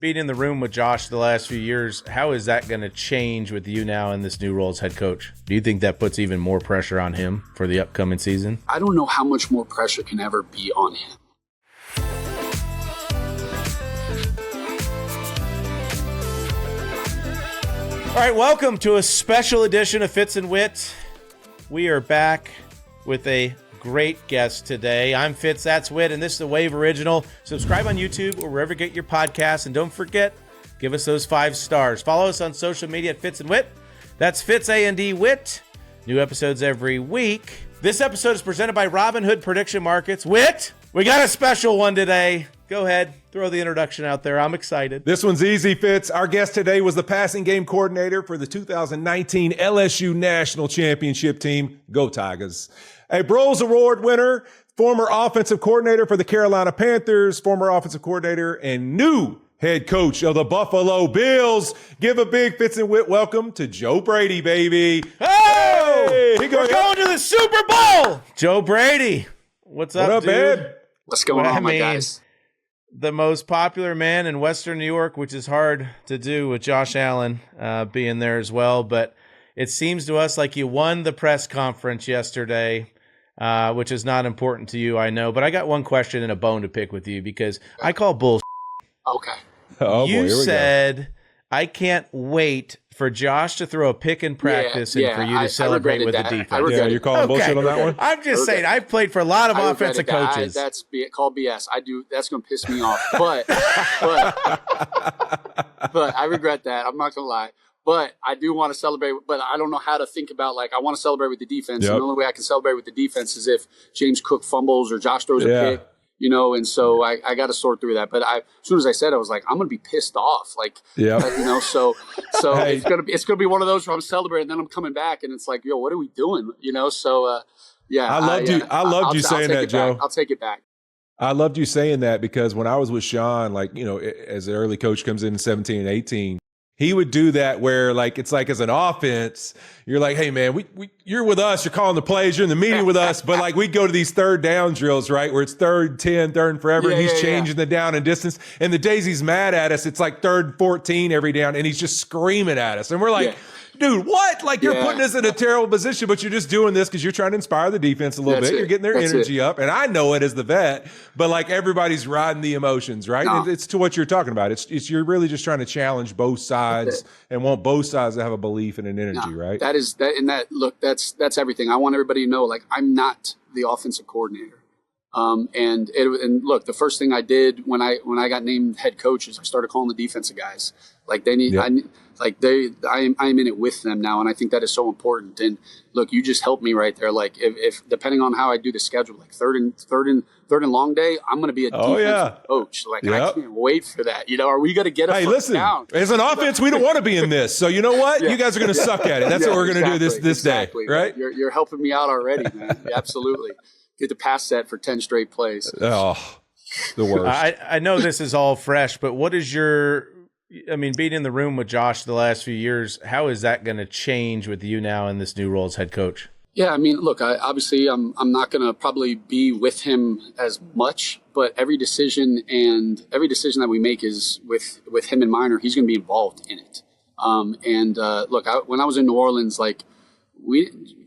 Being in the room with Josh the last few years, how is that going to change with you now in this new role as head coach? Do you think that puts even more pressure on him for the upcoming season? I don't know how much more pressure can ever be on him. All right, welcome to a special edition of Fitz and Wit. We are back with a great guest today. I'm Fitz, that's Wit, and this is the Wave Original. Subscribe on YouTube or wherever you get your podcasts, and don't forget, give us those 5 stars. Follow us on social media at Fitz and Wit. That's Fitz A&D Wit. New episodes every week. This episode is presented by Robinhood Prediction Markets. Wit, we got a special one today. Go ahead, throw the introduction out there. I'm excited. This one's easy, Fitz. Our guest today was the passing game coordinator for the 2019 LSU National Championship team. Go Tigers. A Broyles Award winner, former offensive coordinator for the Carolina Panthers, former offensive coordinator and new head coach of the Buffalo Bills. Give a big Fitz and Wit welcome to Joe Brady, baby. Hey! We're going to the Super Bowl! Joe Brady. What's up, dude? man? What's going on, my guys? The most popular man in Western New York, which is hard to do with Josh Allen being there as well. But it seems to us like you won the press conference yesterday, which is not important to you, I know. But I got one question and a bone to pick with you because I call bullshit. Okay. Oh, You boy, here we said, I can't wait for Josh to throw a pick in practice and for you to celebrate with the defense. Yeah, you're calling bullshit on that one? I'm just saying, I've played for a lot of offensive coaches. That's called BS. That's going to piss me off. But I regret that. I'm not going to lie. But I do want to celebrate. But I don't know how to think about, I want to celebrate with the defense. Yep. And the only way I can celebrate with the defense is if James Cook fumbles or Josh throws a pick. And so I got to sort through that. But as soon as I said, I was like, I'm going to be pissed off. So hey. it's gonna be one of those where I'm celebrating, then I'm coming back, and it's like, yo, what are we doing? I loved you saying that, Joe. I'll take it back. I loved you saying that because when I was with Sean, as the early coach comes in 17 and 18, he would do that where it's like as an offense, you're like, hey man, you're with us, you're calling the plays, you're in the meeting with us, but we'd go to these third down drills, right? Where it's 3rd and 10, 3rd and forever, and he's changing the down and distance. And the days he's mad at us, it's 3rd and 14 every down, and he's just screaming at us. And we're like, dude, what? You're putting us in a terrible position, but you're just doing this because you're trying to inspire the defense a little bit. You're getting their energy up. And I know it as the vet, but everybody's riding the emotions, right? No. It's to what you're talking about. It's you're really just trying to challenge both sides and want both sides to have a belief and an energy, right? That's everything. I want everybody to know, I'm not the offensive coordinator. And look, the first thing I did when I got named head coach is I started calling the defensive guys. I'm in it with them now, and I think that is so important. And look, you just helped me right there. If depending on how I do the schedule, third and long day, I'm going to be a defensive coach. I can't wait for that. Are we going to get a first down? As an offense, we don't want to be in this. So you know what? You guys are going to suck at it. That's what we're going to do this day, right? You're helping me out already, man. Absolutely. Get the pass set for 10 straight plays. Oh, the worst. I know this is all fresh, but what is being in the room with Josh the last few years, how is that going to change with you now in this new role as head coach? Yeah, look, I'm not going to probably be with him as much, but every decision that we make is with him in mind, or he's going to be involved in it. Look, when I was in New Orleans,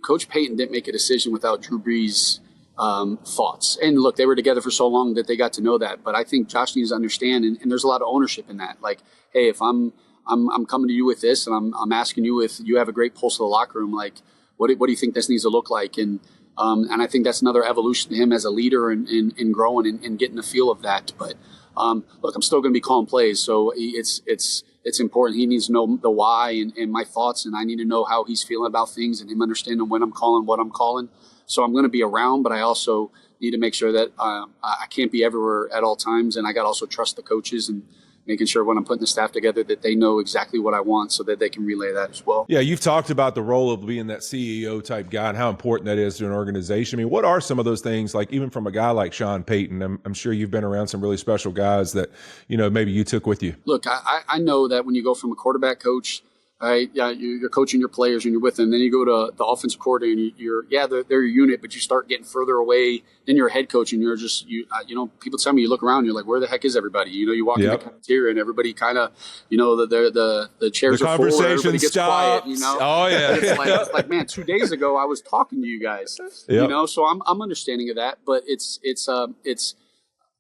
Coach Payton didn't make a decision without Drew Brees' thoughts. And look, they were together for so long that they got to know that. But I think Josh needs to understand, and there's a lot of ownership in that. Hey, if I'm coming to you with this, and I'm asking you if you have a great pulse of the locker room, what do you think this needs to look like? And I think that's another evolution to him as a leader and growing and getting the feel of that. But look, I'm still going to be calling plays, so it's important. He needs to know the why and my thoughts, and I need to know how he's feeling about things and him understanding when I'm calling, what I'm calling. So I'm going to be around, but I also need to make sure that I can't be everywhere at all times, and I got to also trust the coaches and making sure when I'm putting the staff together that they know exactly what I want so that they can relay that as well. Yeah, you've talked about the role of being that CEO type guy and how important that is to an organization. What are some of those things, even from a guy like Sean Payton? I'm sure you've been around some really special guys that, maybe you took with you. Look, I know that when you go from a quarterback coach, right? Yeah, you're coaching your players and you're with them. Then you go to the offensive coordinator and they're your unit, but you start getting further away. Then you're a head coach and you're just, people tell me, you look around and you're like, where the heck is everybody? You walk in the cafeteria and everybody kind of, the chairs are full and everybody gets quiet, Oh yeah. It's like, man, 2 days ago I was talking to you guys, so I'm understanding of that, but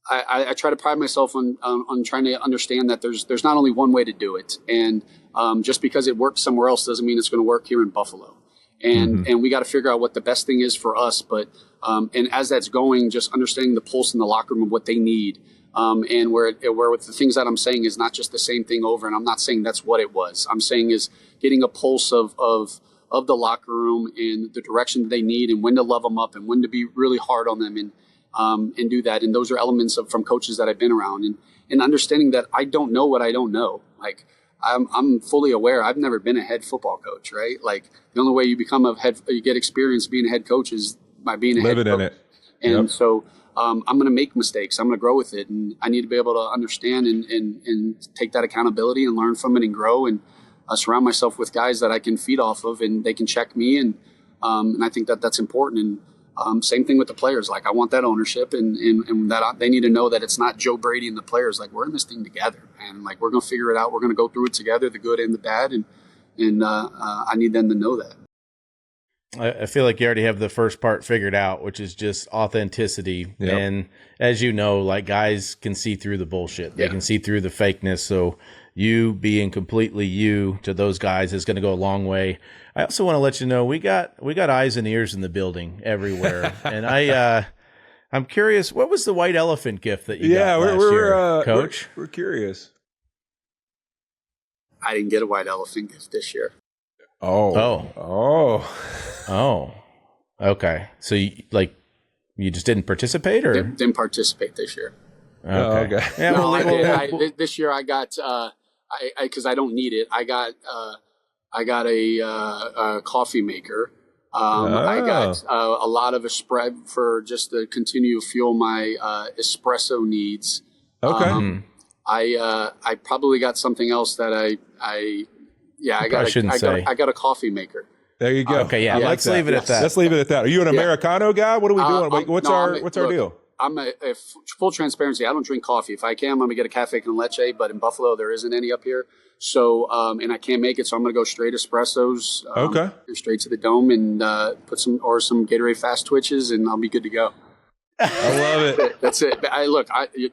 I try to pride myself on trying to understand that there's not only one way to do it. And just because it works somewhere else doesn't mean it's going to work here in Buffalo. And we got to figure out what the best thing is for us. But and as that's going, just understanding the pulse in the locker room of what they need. And where with the things that I'm saying is not just the same thing over. And I'm not saying that's what it was. I'm saying is getting a pulse of the locker room and the direction that they need and when to love them up and when to be really hard on them and do that. And those are elements from coaches that I've been around and understanding that I don't know what I don't know. Like I'm fully aware. I've never been a head football coach, right? Like the only way you become you get experience being a head coach is by being a head coach. Living in it. And so I'm going to make mistakes. I'm going to grow with it. And I need to be able to understand and take that accountability and learn from it and grow and surround myself with guys that I can feed off of and they can check me. And I think that's important. And same thing with the players. Like I want that ownership and that they need to know that it's not Joe Brady and the players. Like we're in this thing together and like, we're going to figure it out. We're going to go through it together, the good and the bad. And I need them to know that. I feel like you already have the first part figured out, which is just authenticity. Yep. And as you know, like guys can see through the bullshit. They can see through the fakeness. So you being completely you to those guys is going to go a long way. I also want to let you know we got eyes and ears in the building everywhere. And I'm curious, what was the white elephant gift that you got last year, Coach? We're curious. I didn't get a white elephant gift this year. Oh. Okay. So you just didn't participate, or didn't participate this year? Okay. Yeah, no, I did. This year I got because I don't need it. I got a coffee maker. I got a lot of espresso for just to continue to fuel my espresso needs. Okay. I probably got something else that I got a coffee maker. There you go. Okay, yeah. Let's leave it at that. Let's leave it at that. Are you an Americano guy? What are we doing? What's our deal? I'm a full transparency. I don't drink coffee. If I can, I'm going to get a cafe con leche, but in Buffalo, there isn't any up here. So, and I can't make it. So I'm going to go straight espressos. Straight to the dome and put some Gatorade fast twitches and I'll be good to go. I love it. That's it.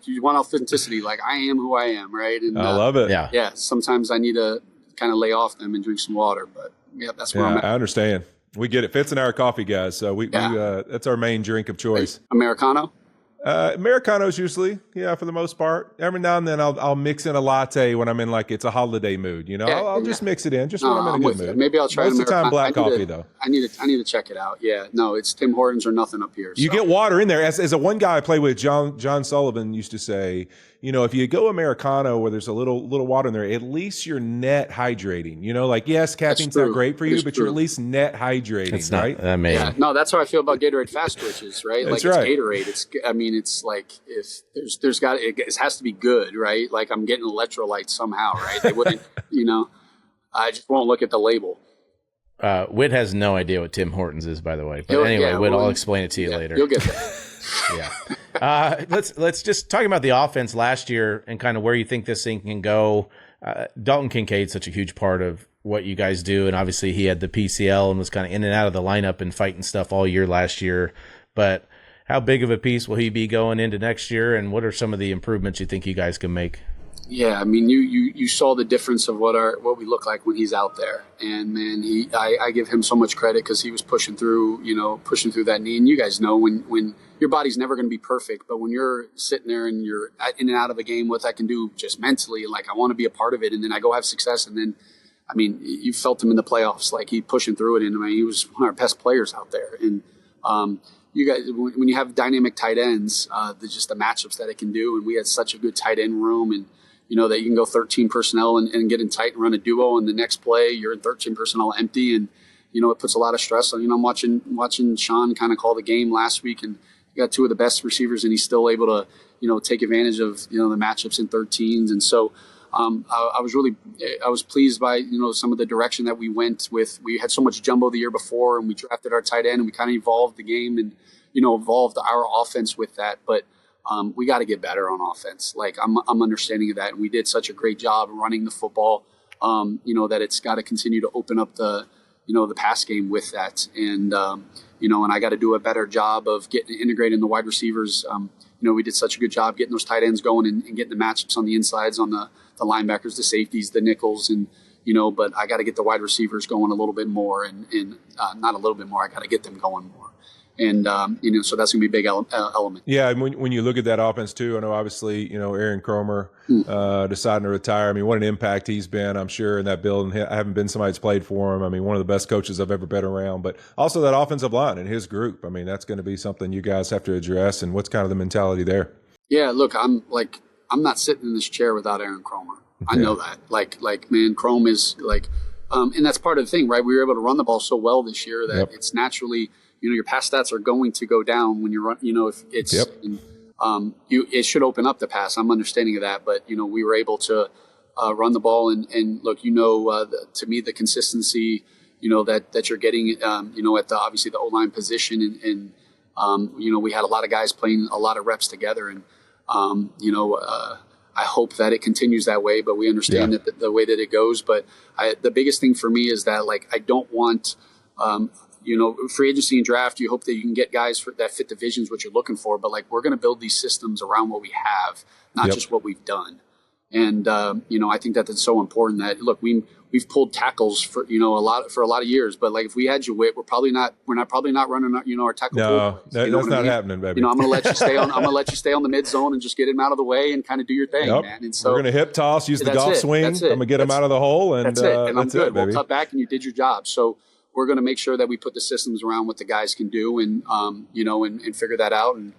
You want authenticity. Like I am who I am. Right. And I love it. Yeah. Sometimes I need to kind of lay off them and drink some water, but that's where I'm at. I understand. We get it. Fitz and I are coffee guys. So we that's our main drink of choice. Americano? Americanos usually, for the most part. Every now and then I'll mix in a latte when I'm in it's a holiday mood. I'll just mix it in just when I'm in a good mood. Maybe I'll try most of the time black coffee though. I need to check it out. Yeah, no, it's Tim Hortons or nothing up here. You get water in there. As a one guy I play with, John Sullivan used to say, if you go Americano where there's a little water in there, at least you're net hydrating. Yes, caffeine's not great for you, but you're at least net hydrating. It's right? Not amazing. Yeah, no, that's how I feel about Gatorade fast twitches, right? That's it's right. Gatorade. It's like if it has to be good, right? Like I'm getting electrolytes somehow, right? They wouldn't, I just won't look at the label. Whit has no idea what Tim Hortons is, by the way. But anyway, Whit, I'll explain it to you later. You'll get that. Yeah. Let's just talk about the offense last year and kind of where you think this thing can go. Dalton Kincaid's such a huge part of what you guys do, and obviously he had the PCL and was kind of in and out of the lineup and fighting stuff all year last year. But how big of a piece will he be going into next year, and what are some of the improvements you think you guys can make? Yeah, I mean, you saw the difference of what we look like when he's out there, and man, I give him so much credit because he was pushing through that knee, and you guys know when your body's never going to be perfect, but when you're sitting there and you're in and out of a game, what that can do just mentally, like I want to be a part of it, and then I go have success, and then, I mean, you felt him in the playoffs, like he pushing through it, and I mean, he was one of our best players out there, and you guys, when you have dynamic tight ends, just the matchups that it can do, and we had such a good tight end room, and that you can go 13 personnel and get in tight and run a duo, and the next play you're in 13 personnel empty, and it puts a lot of stress on. I'm watching Sean kind of call the game last week, and he got two of the best receivers, and he's still able to take advantage of the matchups in 13s, and so I was pleased by, some of the direction that we went with. We had so much jumbo the year before, and we drafted our tight end, and we kind of evolved the game and, evolved our offense with that. But we got to get better on offense. Like I'm understanding of that. And we did such a great job running the football, that it's got to continue to open up the pass game with that. And, and I got to do a better job of integrating the wide receivers. We did such a good job getting those tight ends going and getting the matchups on the insides, on the linebackers, the safeties, the nickels, and, but I got to get the wide receivers going a little bit more and not a little bit more. I got to get them going more. And, so that's going to be a big element. Yeah. And when you look at that offense too, I know obviously, Aaron Cromer deciding to retire. I mean, what an impact he's been, I'm sure, in that building. I haven't been somebody that's played for him. I mean, one of the best coaches I've ever been around, but also that offensive line and his group. I mean, that's going to be something you guys have to address. And what's kind of the mentality there? Yeah, look, I'm not sitting in this chair without Aaron Cromer. I know that. Man, Chrome is and that's part of the thing, right? We were able to run the ball so well this year that it's naturally, your pass stats are going to go down when you run, if it's, it should open up the pass. I'm understanding of that, but, we were able to run the ball and look, to me, the consistency, that you're getting, at obviously the O-line position and we had a lot of guys playing a lot of reps together and, I hope that it continues that way, but we understand that the way that it goes. But the biggest thing for me is that, I don't want, free agency and draft, you hope that you can get guys that fit the visions, what you're looking for. But, we're going to build these systems around what we have, not just what we've done. And, I think that that's so important that, look, we've pulled tackles for, a lot of years, but if we had Jawit, we're probably not running, our tackle. No, that's not happening, baby. I'm going to let you stay on the mid zone and just get him out of the way and kind of do your thing, man. And so we're going to hip toss, use the golf swing. I'm going to get him out of the hole. And that's it. And I'm good. We'll cut back and you did your job. So we're going to make sure that we put the systems around what the guys can do and, and figure that out. And,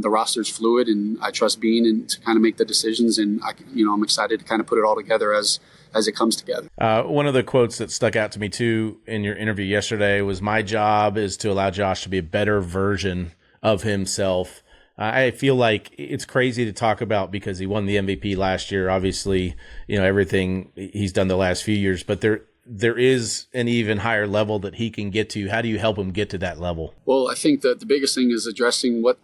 the roster's fluid, and I trust Beane and to kind of make the decisions. And I'm excited to kind of put it all together as it comes together. One of the quotes that stuck out to me too in your interview yesterday was, "My job is to allow Josh to be a better version of himself." I feel like it's crazy to talk about because he won the MVP last year. Obviously, everything he's done the last few years, but there is an even higher level that he can get to. How do you help him get to that level? Well, I think that the biggest thing is addressing what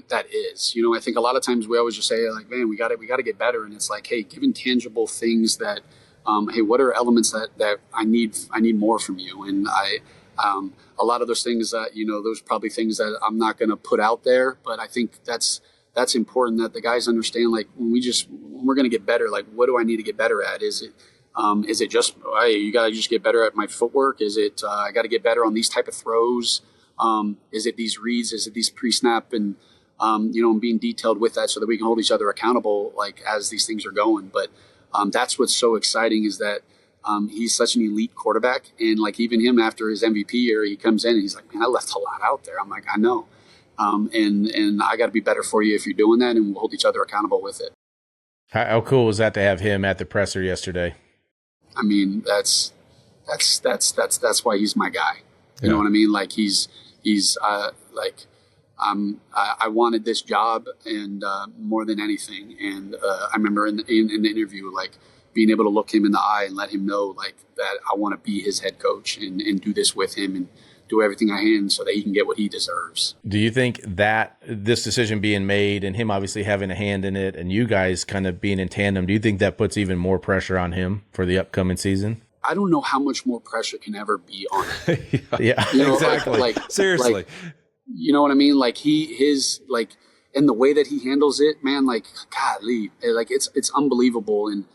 that is. I think a lot of times we always just say, man, we got to get better. And it's hey, given tangible things that, hey, what are elements that I need more from you? And a lot of those things that, those probably things that I'm not going to put out there, but I think that's important that the guys understand, when we're going to get better, what do I need to get better at? Is it just, hey, you got to just get better at my footwork? Is it, I got to get better on these type of throws? Is it these reads? Is it these pre-snap and being detailed with that so that we can hold each other accountable, as these things are going. But that's what's so exciting is that he's such an elite quarterback. And even him after his MVP year, he comes in and he's man, I left a lot out there. I'm I know. And I got to be better for you if you're doing that, and we'll hold each other accountable with it. How cool was that to have him at the presser yesterday? I mean, that's why he's my guy. You know what I mean? I wanted this job and more than anything. And I remember in the interview, being able to look him in the eye and let him know that I want to be his head coach and do this with him and do everything I can so that he can get what he deserves. Do you think that this decision being made and him obviously having a hand in it and you guys kind of being in tandem, do you think that puts even more pressure on him for the upcoming season? I don't know how much more pressure can ever be on him. Yeah, exactly. Seriously. You know what I mean? And the way that he handles it, man, golly, it's unbelievable. And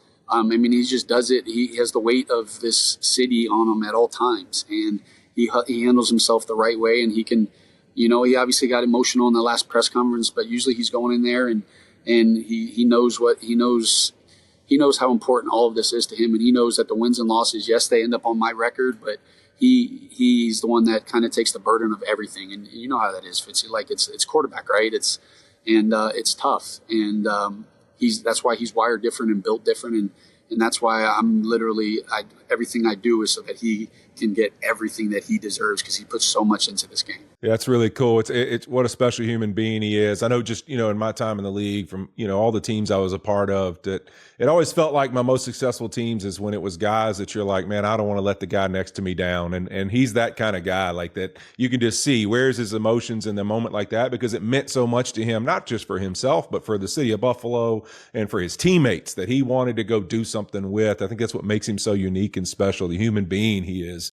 he just does it. He has the weight of this city on him at all times. And he handles himself the right way, and he can, he obviously got emotional in the last press conference, but usually he's going in there and he knows how important all of this is to him, and he knows that the wins and losses, yes, they end up on my record, but he's the one that kind of takes the burden of everything, and you know how that is, Fitzy. It's quarterback, right? It's tough, and that's why he's wired different and built different, and that's why I'm literally everything I do is so that he can get everything that he deserves because he puts so much into this game. Yeah, that's really cool. It's what a special human being he is. I know just, in my time in the league from, all the teams I was a part of, that it always felt like my most successful teams is when it was guys that you're like, man, I don't want to let the guy next to me down. And he's that kind of guy, like that you can just see where's his emotions in the moment like that, because it meant so much to him, not just for himself, but for the city of Buffalo and for his teammates that he wanted to go do something with. I think that's what makes him so unique and special, the human being he is.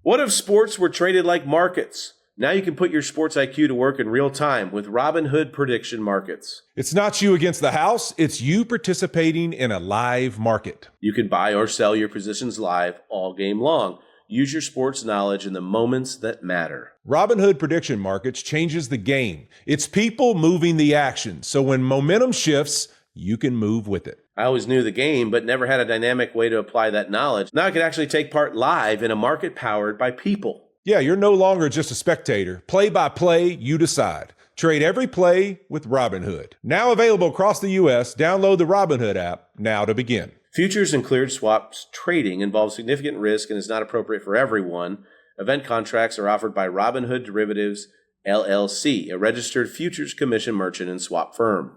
What if sports were traded like markets? Now you can put your sports IQ to work in real time with Robinhood prediction markets. It's not you against the house. It's you participating in a live market. You can buy or sell your positions live all game long. Use your sports knowledge in the moments that matter. Robinhood prediction markets changes the game. It's people moving the action. So when momentum shifts, you can move with it. I always knew the game, but never had a dynamic way to apply that knowledge. Now I can actually take part live in a market powered by people. Yeah, you're no longer just a spectator. Play by play, you decide. Trade every play with Robinhood. Now available across the U.S., download the Robinhood app now to begin. Futures and cleared swaps trading involves significant risk and is not appropriate for everyone. Event contracts are offered by Robinhood Derivatives, LLC, a registered futures commission merchant and swap firm.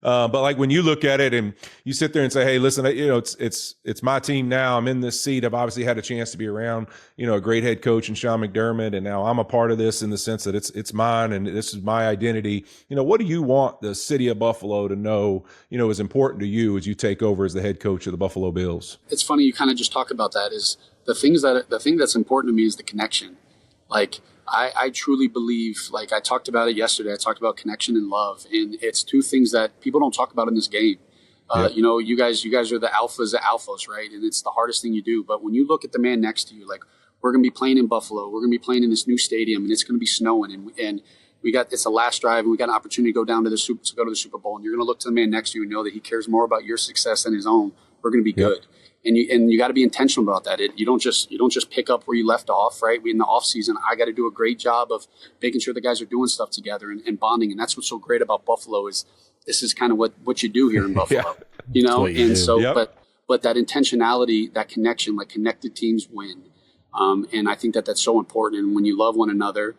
But like when you look at it and you sit there and say, hey, listen, it's my team now. I'm in this seat. I've obviously had a chance to be around, a great head coach in Sean McDermott. And now I'm a part of this in the sense that it's mine and this is my identity. What do you want the city of Buffalo to know, is important to you as you take over as the head coach of the Buffalo Bills? It's funny. You kind of just talk about that is the thing that's important to me is the connection. Like, I truly believe, like I talked about it yesterday, I talked about connection and love. And it's two things that people don't talk about in this game. You guys are the alphas, right? And it's the hardest thing you do. But when you look at the man next to you, like we're going to be playing in Buffalo, we're going to be playing in this new stadium and it's going to be snowing. And it's the last drive and we got an opportunity to go down to go to the Super Bowl. And you're going to look to the man next to you and know that he cares more about your success than his own. We're going to be good. And you got to be intentional about that. You don't just pick up where you left off, right? In the off season, I got to do a great job of making sure the guys are doing stuff together and bonding. And that's what's so great about Buffalo is this is kind of what you do here in Buffalo, but that intentionality, that connection, like connected teams win. And I think that's so important. And when you love one another,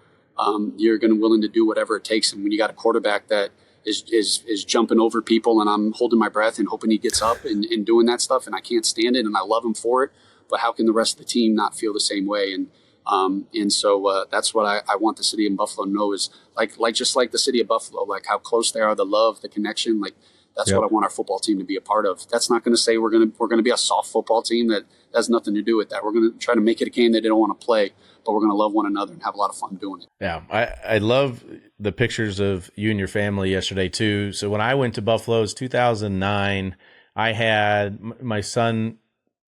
you're going to willing to do whatever it takes. And when you got a quarterback that is jumping over people and I'm holding my breath and hoping he gets up and doing that stuff and I can't stand it and I love him for it, but how can the rest of the team not feel the same way? And so that's what I want the city of Buffalo to know is just like the city of Buffalo, like how close they are, the love, the connection, like that's what I want our football team to be a part of. That's not going to say we're going to be a soft football team that has nothing to do with that. We're going to try to make it a game that they don't want to play, but we're going to love one another and have a lot of fun doing it. Yeah, I love the pictures of you and your family yesterday too. So when I went to Buffalo, it was 2009. I had my son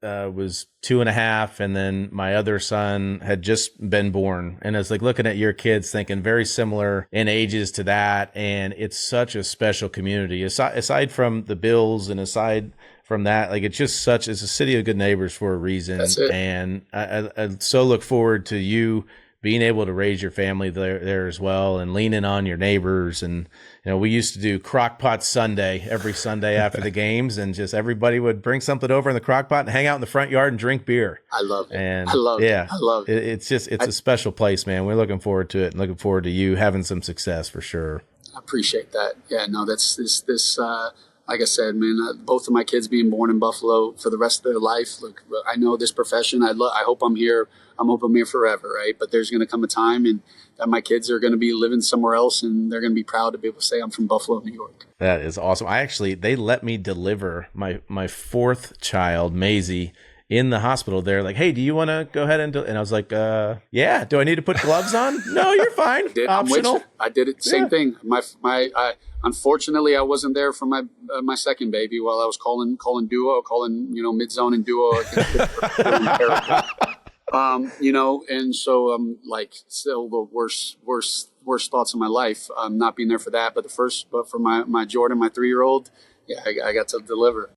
was 2.5, and then my other son had just been born. And it's like looking at your kids, thinking very similar in ages to that. And it's such a special community. Aside from the Bills and aside from that, like it's a city of good neighbors for a reason. That's it. And I so look forward to you being able to raise your family there as well and leaning on your neighbors. And, we used to do Crock-Pot Sunday every Sunday after the games, and just everybody would bring something over in the Crock-Pot and hang out in the front yard and drink beer. I love it. And I love it. Yeah, I love it. It's a special place, man. We're looking forward to it and looking forward to you having some success for sure. I appreciate that. Yeah, no, that's this, like I said, man, both of my kids being born in Buffalo for the rest of their life. Look, I know this profession. I hope I'm here. I hope I'm here forever, right? But there's going to come a time and that my kids are going to be living somewhere else and they're going to be proud to be able to say I'm from Buffalo, New York. That is awesome. They let me deliver my fourth child, Maisie, in the hospital. They're like, hey, do you want to go ahead and I was like, yeah. Do I need to put gloves on? No, you're fine. Optional. I did it. Same thing. Unfortunately, I wasn't there for my second baby while I was calling mid zone and duo. And so still the worst thoughts of my life. Not being there for that, but for my Jordan, my 3-year-old, yeah, I got to deliver.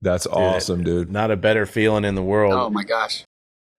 That's awesome, dude. Not a better feeling in the world. Oh my gosh.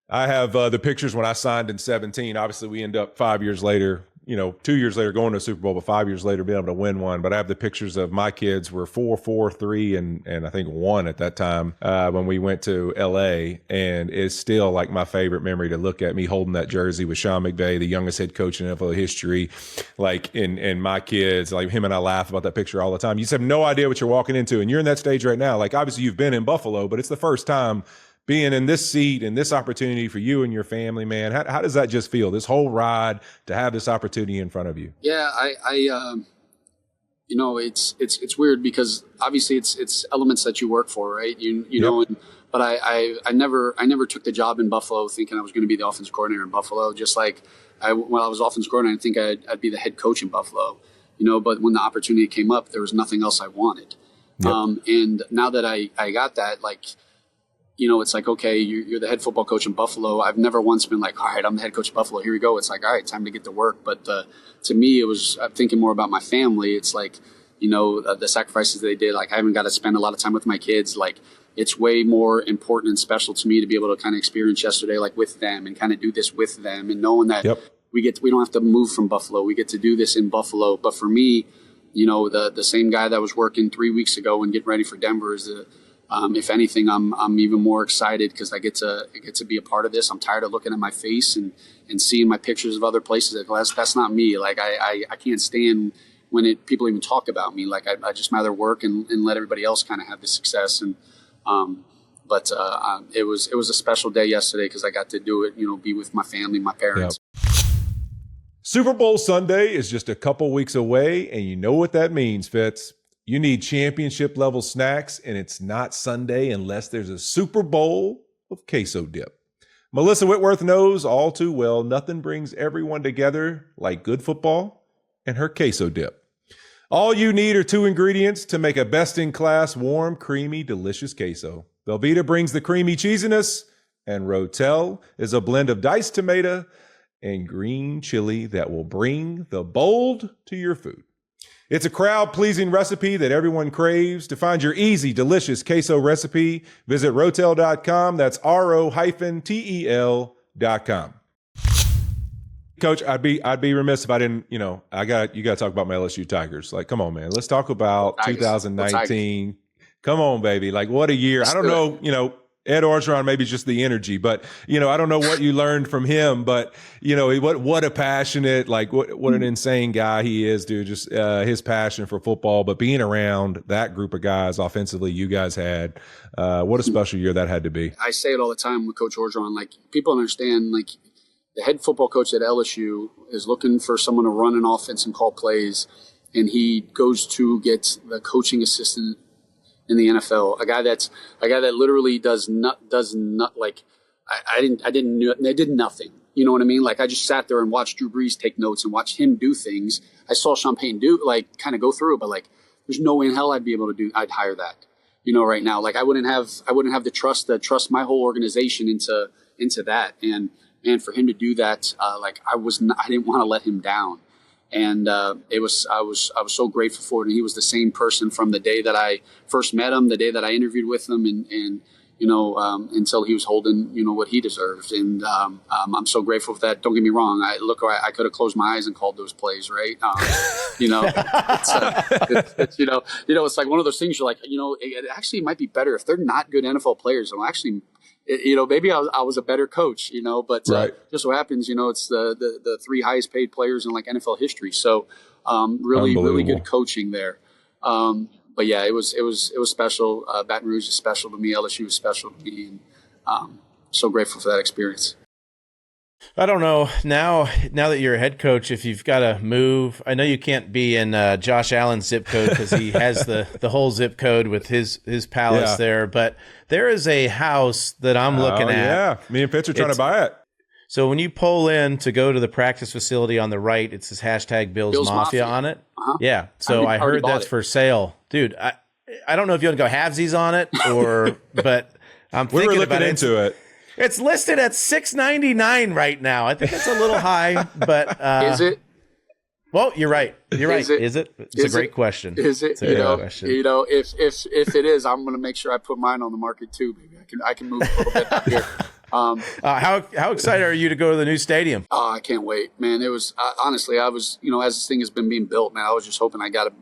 I have the pictures when I signed in 2017. Obviously, we end up 5 years later, 2 years later going to a Super Bowl, but 5 years later being able to win one. But I have the pictures of my kids were 4, 4, 3, and I think 1 at that time when we went to LA. And it's still like my favorite memory to look at me holding that jersey with Sean McVay, the youngest head coach in NFL history, like and my kids, like him and I laugh about that picture all the time. You just have no idea what you're walking into. And you're in that stage right now. Like obviously you've been in Buffalo, but it's the first time being in this seat and this opportunity for you and your family, man. How does that just feel, this whole ride, to have this opportunity in front of you? Yeah, it's weird because obviously it's elements that you work for, right? You know, but I never took the job in Buffalo thinking I was going to be the offensive coordinator in Buffalo. Just like when I was offensive coordinator, I think I'd be the head coach in Buffalo, but when the opportunity came up, there was nothing else I wanted. Yep. And now that I got that, like, it's like, okay, you're the head football coach in Buffalo. I've never once been like, all right, I'm the head coach of Buffalo. Here we go. It's like, all right, time to get to work. But to me, I'm thinking more about my family. It's like, the sacrifices they did. Like, I haven't got to spend a lot of time with my kids. Like, it's way more important and special to me to be able to kind of experience yesterday, like with them, and kind of do this with them, and knowing that we don't have to move from Buffalo. We get to do this in Buffalo. But for me, the same guy that was working 3 weeks ago and getting ready for Denver is if anything, I'm even more excited because I get to be a part of this. I'm tired of looking at my face and seeing my pictures of other places. Like, that's not me. Like I can't stand when people even talk about me. Like I just rather work and let everybody else kind of have the success. And but it was a special day yesterday because I got to do it. Be with my family, my parents. Yep. Super Bowl Sunday is just a couple weeks away, and you know what that means, Fitz. You need championship level snacks, and it's not Sunday unless there's a Super Bowl of queso dip. Melissa Whitworth knows all too well nothing brings everyone together like good football and her queso dip. All you need are 2 ingredients to make a best-in-class, warm, creamy, delicious queso. Velveeta brings the creamy cheesiness, and Rotel is a blend of diced tomato and green chili that will bring the bold to your food. It's a crowd-pleasing recipe that everyone craves. To find your easy, delicious queso recipe, visit Rotel.com. That's ROTEL.com. Coach, I'd be remiss if I didn't, you got to talk about my LSU Tigers. Like, come on, man. Let's talk about 2019. Come on, baby. Like, what a year. I don't know, Ed Orgeron, maybe just the energy, but, I don't know what you learned from him, but, what a passionate, like what an insane guy he is, dude. Just his passion for football, but being around that group of guys offensively you guys had, what a special year that had to be. I say it all the time with Coach Orgeron, like, people understand, like, the head football coach at LSU is looking for someone to run an offense and call plays, and he goes to get the coaching assistant in the NFL, a guy that literally does not like I did nothing. You know what I mean? Like, I just sat there and watched Drew Brees take notes and watched him do things. I saw Sean Payton kind of go through it, but like, there's no way in hell I'd hire that. Right now, like I wouldn't have the trust my whole organization into that, and for him to do that, I didn't want to let him down. And I was so grateful for it. And he was the same person from the day that I first met him, the day that I interviewed with him, and until he was holding, what he deserved. And I'm so grateful for that. Don't get me wrong. I could have closed my eyes and called those plays, right? It's like one of those things. You're like, it actually might be better if they're not good NFL players. I'm actually, maybe I was a better coach, but right. Just so happens, it's the 3 highest paid players in like NFL history. So really good coaching there. But yeah, it was special. Baton Rouge is special to me. LSU is special to me, and so grateful for that experience. I don't know now that you're a head coach, if you've got to move. I know you can't be in Josh Allen's zip code because he has the whole zip code with his palace there. But there is a house that I'm looking at. Yeah, me and Fitz are trying to buy it. So when you pull in to go to the practice facility on the right, it says hashtag Bills Mafia on it. Uh-huh. Yeah. So I heard that's for sale. Dude, I don't know if you want to go halvesies on it but I'm thinking looking about into it. It's listed at $699 right now. I think it's a little high, but is it? Well, you're right. You're right. Is it? It's a great question. Is it? It's a great question. If it is, I'm going to make sure I put mine on the market too, baby. I can move a little bit out here. How excited are you to go to the new stadium? Oh, I can't wait, man. It was honestly, I was, as this thing has been being built, man, I was just hoping I got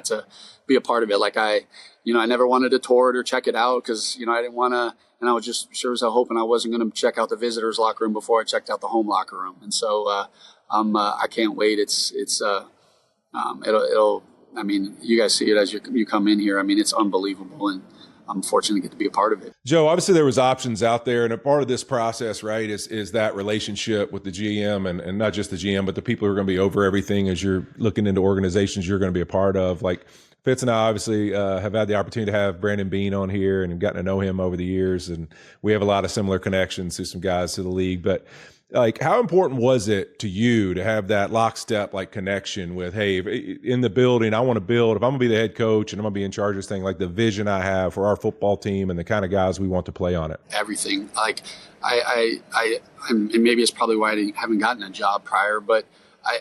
to be a part of it. Like I never wanted to tour it or check it out because, I didn't want to, and I was just sure as hell hoping I wasn't going to check out the visitors locker room before I checked out the home locker room. And so, I can't wait. It'll, I mean, you guys see it as you come in here. I mean, it's unbelievable. And I'm fortunate to get to be a part of it. Joe, obviously there was options out there, and a part of this process, right, is that relationship with the GM and not just the GM, but the people who are going to be over everything as you're looking into organizations you're going to be a part of. Like Fitz and I obviously have had the opportunity to have Brandon Beane on here and have gotten to know him over the years, and we have a lot of similar connections to some guys to the league. But like, how important was it to you to have that lockstep like connection with, hey, in the building, I want to build, if I'm gonna be the head coach and I'm gonna be in charge of this thing, like the vision I have for our football team and the kind of guys we want to play on it? Everything. Like and maybe it's probably why I haven't gotten a job prior, but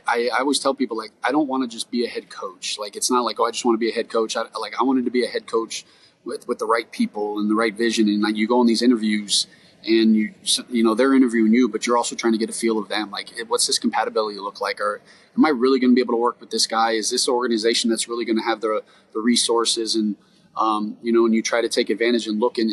I always tell people, like, I don't want to just be a head coach. Like, it's not like, I just want to be a head coach. I wanted to be a head coach with the right people and the right vision. And like, you go on these interviews and they're interviewing you, but you're also trying to get a feel of them. Like, what's this compatibility look like? Or am I really going to be able to work with this guy? Is this organization that's really going to have the resources? And, and you try to take advantage and look and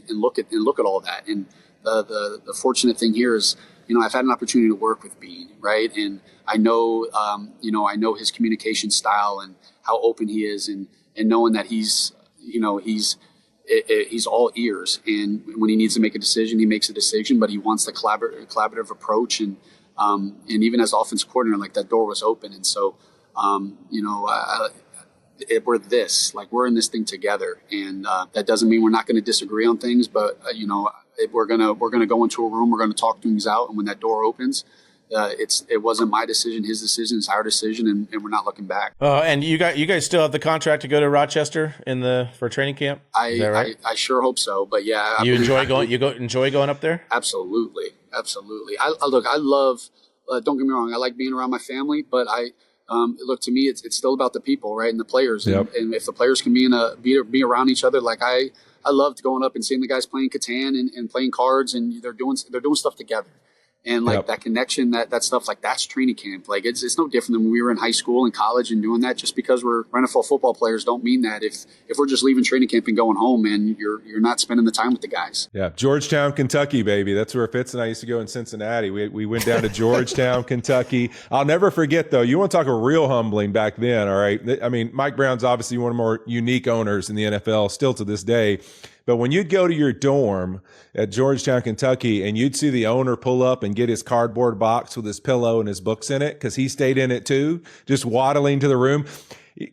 look at all that. And the fortunate thing here is, I've had an opportunity to work with Beane, right? And I know, I know his communication style and how open he is, and knowing that he's all ears. And when he needs to make a decision, he makes a decision, but he wants the collaborative approach. And even as offensive coordinator, like, that door was open. And so, we're we're in this thing together. And that doesn't mean we're not going to disagree on things, but, we're gonna go into a room. We're gonna talk things out, and when that door opens, it wasn't my decision, his decision, it's our decision, and we're not looking back. And you guys still have the contract to go to Rochester for training camp? Is that right? I sure hope so. But yeah, enjoy going up there? Absolutely. I love. Don't get me wrong. I like being around my family, but look, to me, it's still about the people, right, and the players. Yep. And if the players can be around each other, like I loved going up and seeing the guys playing Catan and playing cards, and they're doing stuff together. And like, that connection, that stuff, like, that's training camp. Like, it's no different than when we were in high school and college and doing that. Just because we're NFL football players don't mean that if we're just leaving training camp and going home, man, you're not spending the time with the guys. Yeah, Georgetown, Kentucky, baby. That's where Fitz and I used to go in Cincinnati. We went down to Georgetown, Kentucky. I'll never forget, though. You want to talk a real humbling back then, all right? I mean, Mike Brown's obviously one of the more unique owners in the NFL still to this day. But when you'd go to your dorm at Georgetown, Kentucky, and you'd see the owner pull up and get his cardboard box with his pillow and his books in it, because he stayed in it too, just waddling to the room.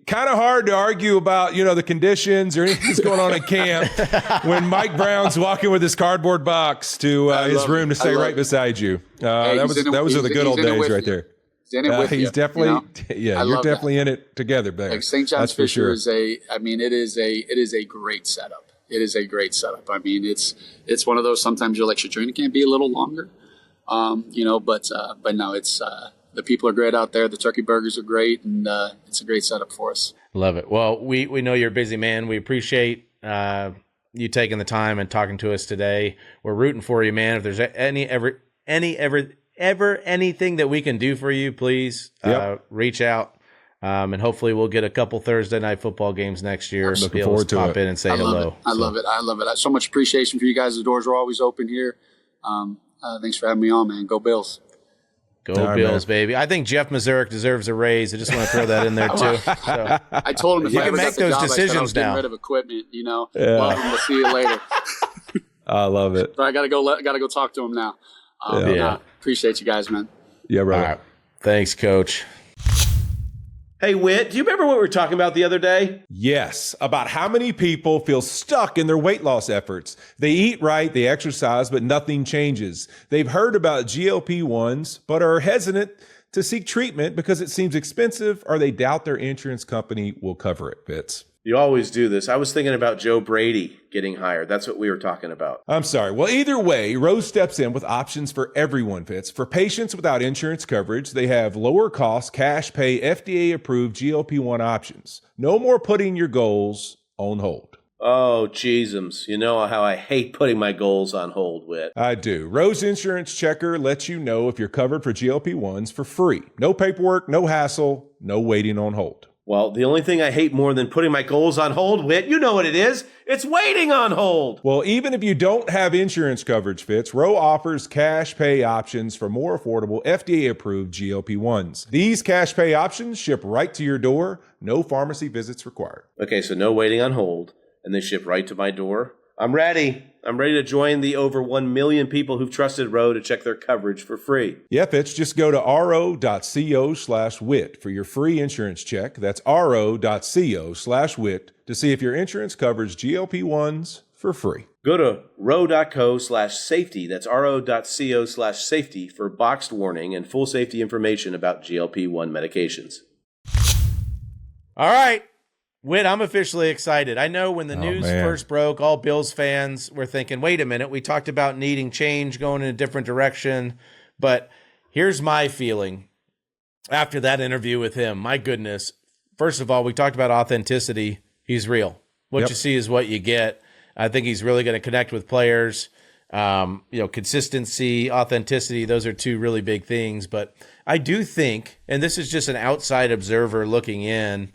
Kind of hard to argue about, the conditions or anything that's going on in camp when Mike Brown's walking with his cardboard box to his room to stay right beside you. Those are the good old days right there. He's definitely, you're definitely in it together, babe. Like, St. John's Fisher is it is a great setup. It is a great setup. I mean, it's one of those, sometimes you're like, should training camp be a little longer? But no, it's the people are great out there. The turkey burgers are great, and it's a great setup for us. Love it. Well, we know you're a busy man. We appreciate you taking the time and talking to us today. We're rooting for you, man. If there's ever anything that we can do for you, please reach out. And hopefully we'll get a couple Thursday night football games next year. Looking forward to pop in and say hello. I love it. I love it. So much appreciation for you guys. The doors are always open here. Thanks for having me on, man. Go Bills. Go Bills, man. Baby. I think Jeff Mazurek deserves a raise. I just want to throw that in there too. So, I told him if I ever make got the those job, decisions I was getting now. rid of equipment. Love him. We'll see you later. I love it. But I gotta go talk to him now. Appreciate you guys, man. Yeah, brother. All right. Thanks, Coach. Hey, Whit, do you remember what we were talking about the other day? Yes, about how many people feel stuck in their weight loss efforts. They eat right, they exercise, but nothing changes. They've heard about GLP-1s, but are hesitant to seek treatment because it seems expensive, or they doubt their insurance company will cover it, Fitz. You always do this. I was thinking about Joe Brady getting hired. That's what we were talking about. I'm sorry. Well, either way, Rose steps in with options for everyone, Fitz. For patients without insurance coverage, they have lower cost, cash pay, FDA-approved GLP-1 options. No more putting your goals on hold. Oh, Jeezums. You know how I hate putting my goals on hold, Whit. I do. Rose Insurance Checker lets you know if you're covered for GLP-1s for free. No paperwork, no hassle, no waiting on hold. Well, the only thing I hate more than putting my goals on hold, Whit, you know what it is. It's waiting on hold. Well, even if you don't have insurance coverage, Fitz, Roe offers cash pay options for more affordable FDA-approved GLP-1s. These cash pay options ship right to your door. No pharmacy visits required. Okay, so no waiting on hold, and they ship right to my door. I'm ready. I'm ready to join the over 1 million people who've trusted Roe to check their coverage for free. Yeah, Fitz, just go to ro.co/wit for your free insurance check. That's ro.co/wit to see if your insurance covers GLP-1s for free. Go to ro.co/safety. That's ro.co/safety for boxed warning and full safety information about GLP-1 medications. All right. Whit, I'm officially excited. I know when the news first broke, all Bills fans were thinking, wait a minute, we talked about needing change, going in a different direction. But here's my feeling after that interview with him. My goodness. First of all, we talked about authenticity. He's real. What you see is what you get. I think he's really going to connect with players. Consistency, authenticity, those are two really big things. But I do think, and this is just an outside observer looking in,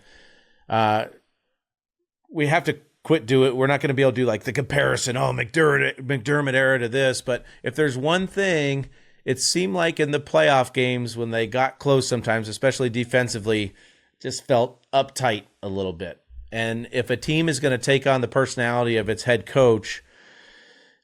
we have to quit do it. We're not going to be able to do like the comparison, McDermott era to this. But if there's one thing, it seemed like in the playoff games when they got close sometimes, especially defensively, just felt uptight a little bit. And if a team is going to take on the personality of its head coach,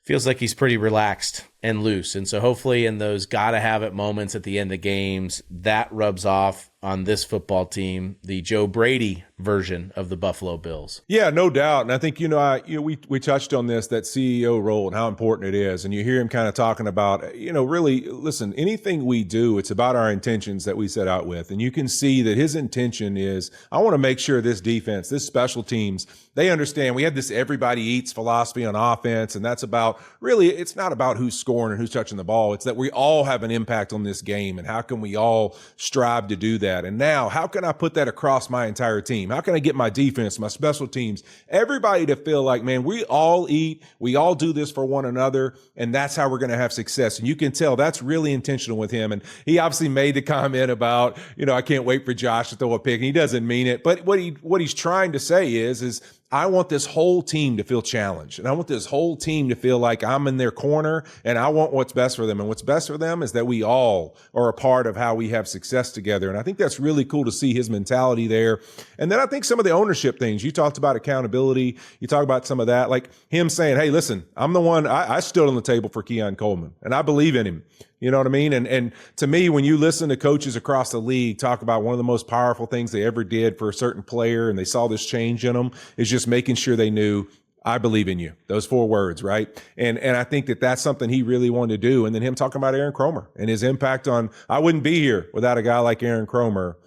feels like he's pretty relaxed and loose. And so hopefully in those gotta-have-it moments at the end of games, that rubs off on this football team, the Joe Brady version of the Buffalo Bills. Yeah, no doubt. And I think, we touched on this, that CEO role and how important it is. And you hear him kind of talking about, really, listen, anything we do, it's about our intentions that we set out with. And you can see that his intention is, I want to make sure this defense, this special teams, they understand we have this everybody eats philosophy on offense. And that's about, really, it's not about who's scoring and who's touching the ball. It's that we all have an impact on this game. And how can we all strive to do that? And now, how can I put that across my entire team? How can I get my defense, my special teams, everybody to feel like, man, we all eat, we all do this for one another, and that's how we're going to have success. And you can tell that's really intentional with him. And he obviously made the comment about, I can't wait for Josh to throw a pick, and he doesn't mean it. But what he's trying to say is I want this whole team to feel challenged, and I want this whole team to feel like I'm in their corner, and I want what's best for them. And what's best for them is that we all are a part of how we have success together. And I think that's really cool to see his mentality there. And then I think some of the ownership things, you talked about accountability, you talk about some of that, like him saying, hey, listen, I'm the one, I stood on the table for Keon Coleman, and I believe in him. You know what I mean? And to me, when you listen to coaches across the league talk about one of the most powerful things they ever did for a certain player, and they saw this change in them, is just making sure they knew, I believe in you. Those 4 words, right? And I think that that's something he really wanted to do. And then him talking about Aaron Cromer and his impact on, I wouldn't be here without a guy like Aaron Cromer.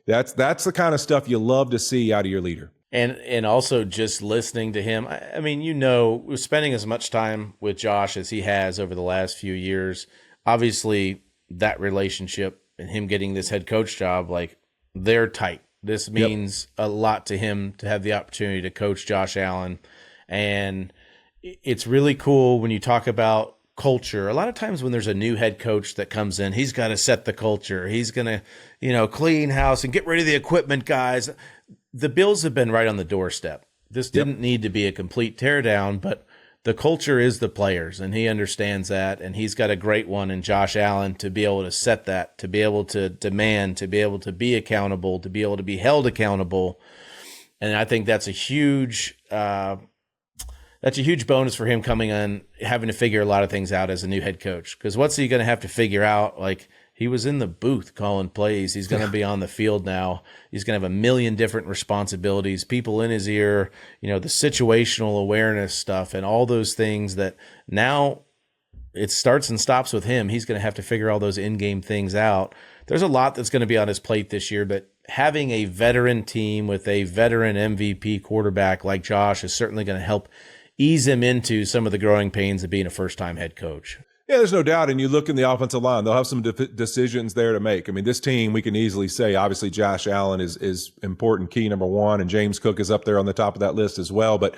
That's the kind of stuff you love to see out of your leader. And also just listening to him. I mean, spending as much time with Josh as he has over the last few years, obviously that relationship and him getting this head coach job, like, they're tight. This means a lot to him to have the opportunity to coach Josh Allen. And it's really cool when you talk about culture. A lot of times when there's a new head coach that comes in, he's got to set the culture. He's going to, clean house and get rid of the equipment guys. The Bills have been right on the doorstep. This didn't need to be a complete teardown, but the culture is the players, and he understands that, and he's got a great one in Josh Allen to be able to set that, to be able to demand, to be able to be accountable, to be able to be held accountable. And I think that's a huge bonus for him coming in, having to figure a lot of things out as a new head coach. Because what's he going to have to figure out? Like, he was in the booth calling plays. He's going to be on the field now. He's going to have a million different responsibilities, people in his ear, the situational awareness stuff and all those things that now it starts and stops with him. He's going to have to figure all those in-game things out. There's a lot that's going to be on his plate this year, but having a veteran team with a veteran MVP quarterback like Josh is certainly going to help ease him into some of the growing pains of being a first-time head coach. Yeah, there's no doubt. And you look in the offensive line, they'll have some decisions there to make. I mean, this team, we can easily say, obviously, Josh Allen is important, key number one, and James Cook is up there on the top of that list as well. But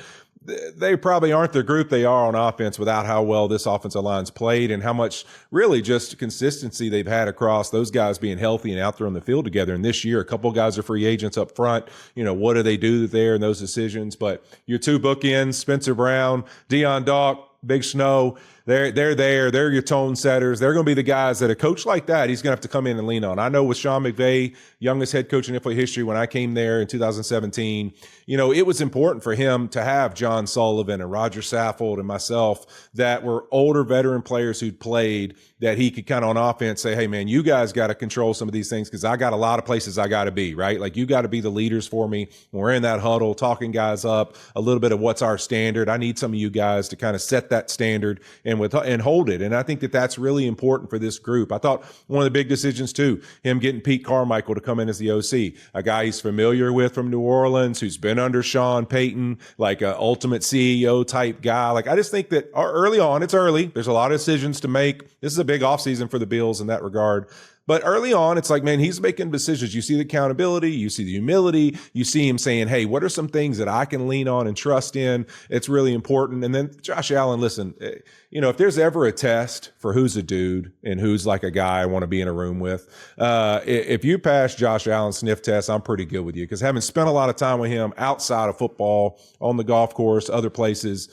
they probably aren't the group they are on offense without how well this offensive line's played and how much really just consistency they've had across those guys being healthy and out there on the field together. And this year, a couple of guys are free agents up front. What do they do there in those decisions? But your two bookends, Spencer Brown, Deion Dawk, Big Snow, they're there. They're your tone setters. They're going to be the guys that a coach like that, he's going to have to come in and lean on. I know with Sean McVay, youngest head coach in NFL history, when I came there in 2017, it was important for him to have John Sullivan and Roger Saffold and myself that were older veteran players who'd played, that he could kind of on offense say, hey, man, you guys got to control some of these things because I got a lot of places I got to be, right? Like, you got to be the leaders for me. When we're in that huddle, talking guys up, a little bit of what's our standard. I need some of you guys to kind of set that standard and hold it. And I think that that's really important for this group. I thought one of the big decisions too, him getting Pete Carmichael to come in as the OC, a guy he's familiar with from New Orleans, who's been under Sean Payton, like an ultimate CEO type guy. Like, I just think that early on, it's early. There's a lot of decisions to make. This is a big offseason for the Bills in that regard. But early on, it's like, man, he's making decisions. You see the accountability, you see the humility, you see him saying, hey, what are some things that I can lean on and trust in? It's really important. And then Josh Allen, listen, if there's ever a test for who's a dude and who's like a guy I want to be in a room with, if you pass Josh Allen's sniff test, I'm pretty good with you, because having spent a lot of time with him outside of football, on the golf course, other places,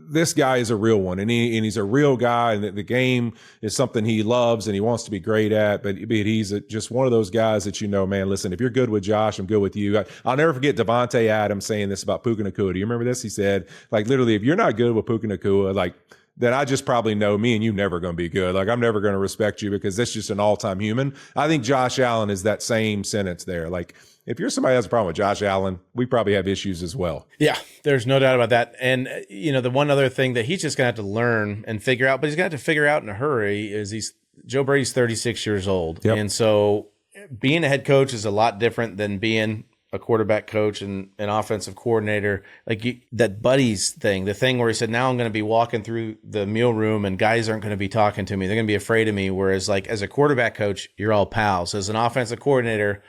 this guy is a real one, and he's a real guy, and the game is something he loves and he wants to be great at. But he's just one of those guys that man, listen, if you're good with Josh, I'm good with you. I'll never forget Devontae Adams saying this about Puka Nacua. Do you remember this? He said, like, literally, if you're not good with Puka Nacua, like, then I just probably know me and you never going to be good. Like, I'm never going to respect you because that's just an all-time human. I think Josh Allen is that same sentence there. Like, if you're somebody who has a problem with Josh Allen, we probably have issues as well. Yeah, there's no doubt about that. And, the one other thing that he's just going to have to learn and figure out, but he's going to have to figure out in a hurry, is Joe Brady's 36 years old. Yep. And so being a head coach is a lot different than being a quarterback coach and an offensive coordinator. Like, that buddies thing, the thing where he said, now I'm going to be walking through the meal room and guys aren't going to be talking to me. They're going to be afraid of me. Whereas, like, as a quarterback coach, you're all pals. As an offensive coordinator,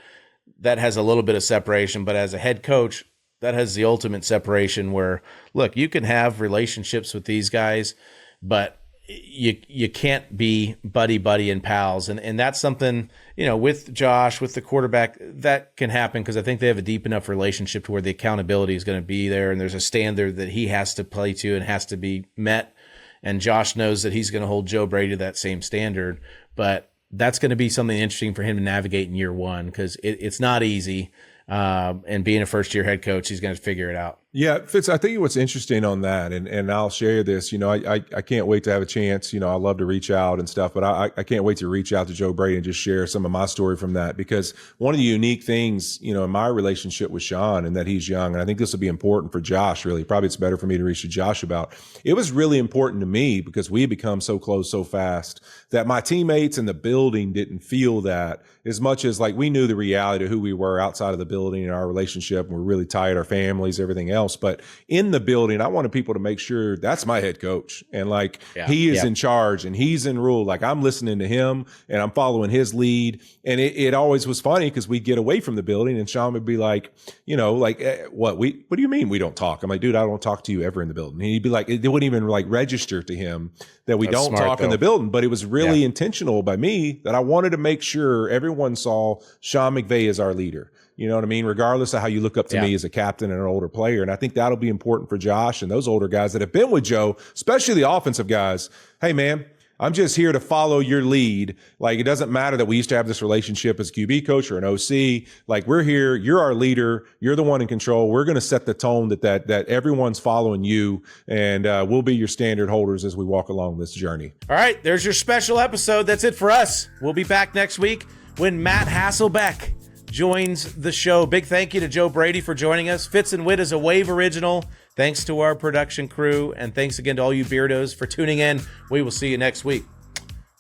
that has a little bit of separation, but as a head coach, that has the ultimate separation where, look, you can have relationships with these guys, but you can't be buddy and pals. And that's something, with Josh, with the quarterback, that can happen because I think they have a deep enough relationship to where the accountability is going to be there. And there's a standard that he has to play to and has to be met. And Josh knows that he's going to hold Joe Brady to that same standard, but that's going to be something interesting for him to navigate in year one, because it's not easy. And being a first-year head coach, he's going to figure it out. Yeah, Fitz, I think what's interesting on that, and I'll share this, I can't wait to have a chance, I love to reach out and stuff, but I can't wait to reach out to Joe Brady and just share some of my story from that, because one of the unique things, in my relationship with Sean, and that he's young, and I think this will be important for Josh, really, probably it's better for me to reach to Josh about, it was really important to me because we had become so close so fast that my teammates in the building didn't feel that as much as, like, we knew the reality of who we were outside of the building and our relationship, and we're really tight, our families, everything else. But in the building, I wanted people to make sure that's my head coach. And like, he is in charge and he's in rule. Like, I'm listening to him and I'm following his lead. And it always was funny because we'd get away from the building and Sean would be like, what do you mean we don't talk? I'm like, dude, I don't talk to you ever in the building. And he'd be like, it wouldn't even like register to him that we don't talk in the building. But it was really intentional by me that I wanted to make sure everyone saw Sean McVay as our leader. You know what I mean? Regardless of how you look up to me as a captain and an older player. And I think that'll be important for Josh and those older guys that have been with Joe, especially the offensive guys. Hey, man, I'm just here to follow your lead. Like, it doesn't matter that we used to have this relationship as QB coach or an OC. Like, we're here. You're our leader. You're the one in control. We're going to set the tone that everyone's following you, and we'll be your standard holders as we walk along this journey. All right, there's your special episode. That's it for us. We'll be back next week when Matt Hasselbeck joins the show. Big thank you to Joe Brady for joining us. Fitz and Wit is a Wave original. Thanks to our production crew, and thanks again to all you beardos for tuning in. We will see you next week.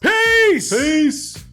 Peace! Peace!